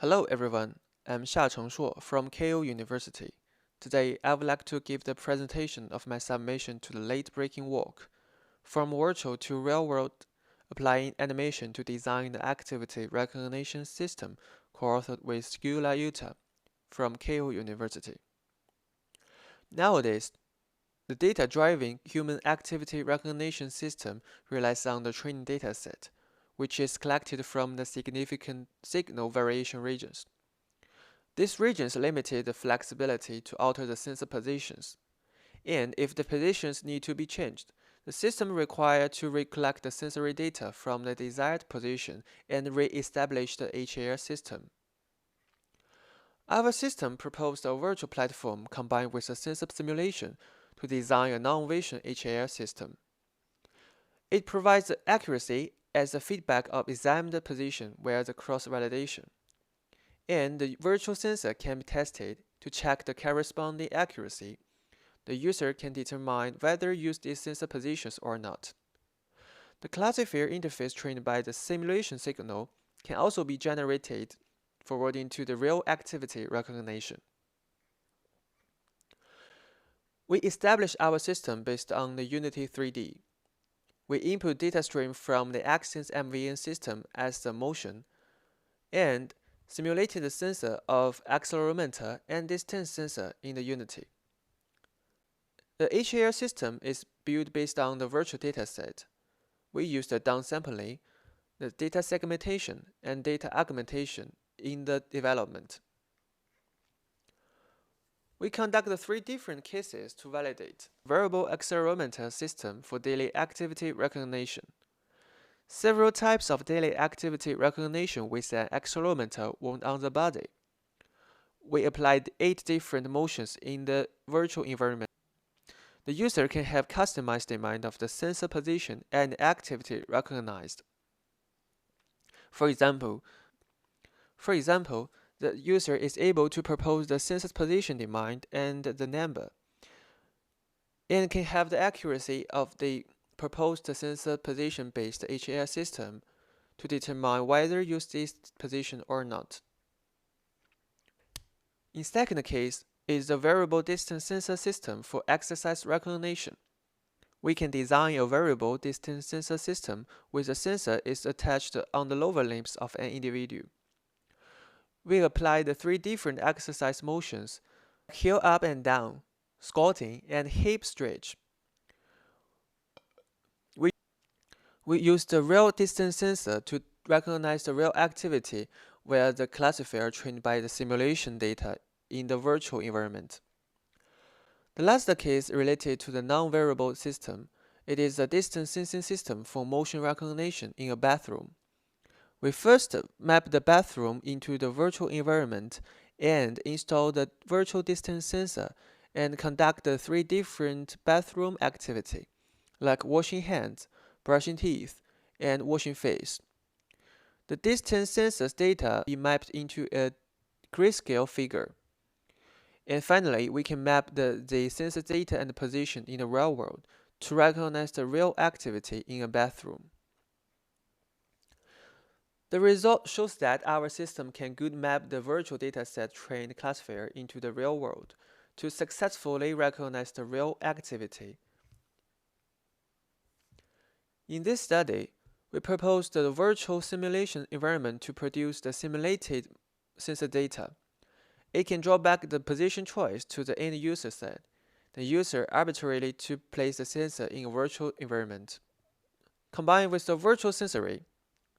Hello everyone, I'm Xia Chengshuo from KU University. Today I would like to give the presentation of my submission to the late-breaking work, From Virtual to Real-World, Applying Animation to Design the Activity Recognition System, co-authored with Skula Yuta from KU University. Nowadays, the data-driven human activity recognition system relies on the training dataset, which is collected from the significant signal variation regions. These regions limited the flexibility to alter the sensor positions, and if the positions need to be changed, the system required to recollect the sensory data from the desired position and re-establish the HAR system. Our system proposed a virtual platform combined with a sensor simulation to design a non-vision HAR system. It provides the accuracy as a feedback of examined position via the cross-validation, and the virtual sensor can be tested to check the corresponding accuracy. The user can determine whether to use these sensor positions or not. The classifier interface trained by the simulation signal can also be generated forwarding to the real activity recognition. We establish our system based on the Unity 3D. We input data stream from the Axion's MVN system as the motion, and simulated the sensor of accelerometer and distance sensor in the Unity. The HAR system is built based on the virtual dataset. We use the downsampling, the data segmentation, and data augmentation in the development. We conduct the three different cases to validate variable accelerometer system for daily activity recognition. Several types of daily activity recognition with an accelerometer wound on the body. We applied 8 different motions in the virtual environment. The user can have customized demand of the sensor position and activity recognized. For example, the user is able to propose the sensor's position demand and the number, and can have the accuracy of the proposed sensor position-based HAR system to determine whether to use this position or not. In second case is the variable distance sensor system for exercise recognition. We can design a variable distance sensor system where the sensor is attached on the lower limbs of an individual. We apply the 3 different exercise motions: heel up and down, squatting, and hip stretch. We use the real distance sensor to recognize the real activity via the classifier trained by the simulation data in the virtual environment. The last case related to the non-variable system. It is a distance sensing system for motion recognition in a bathroom. We first map the bathroom into the virtual environment and install the virtual distance sensor and conduct the 3 different bathroom activity, like washing hands, brushing teeth, and washing face. The distance sensor's data is mapped into a grayscale figure. And finally, we can map the sensor data and position in the real world to recognize the real activity in a bathroom. The result shows that our system can good map the virtual dataset trained classifier into the real world to successfully recognize the real activity. In this study, we proposed the virtual simulation environment to produce the simulated sensor data. It can draw back the position choice to the end user side. The user arbitrarily to place the sensor in a virtual environment. Combined with the virtual sensory,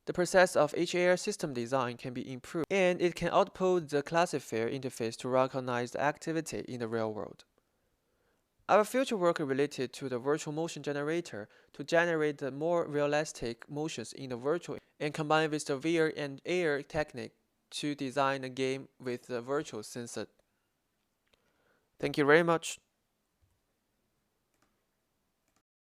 the process of HAR system design can be improved, and it can output the classifier interface to recognize the activity in the real world. Our future work related to the virtual motion generator to generate the more realistic motions in the virtual and combine with the VR and AR technique to design a game with the virtual sensor. Thank you very much.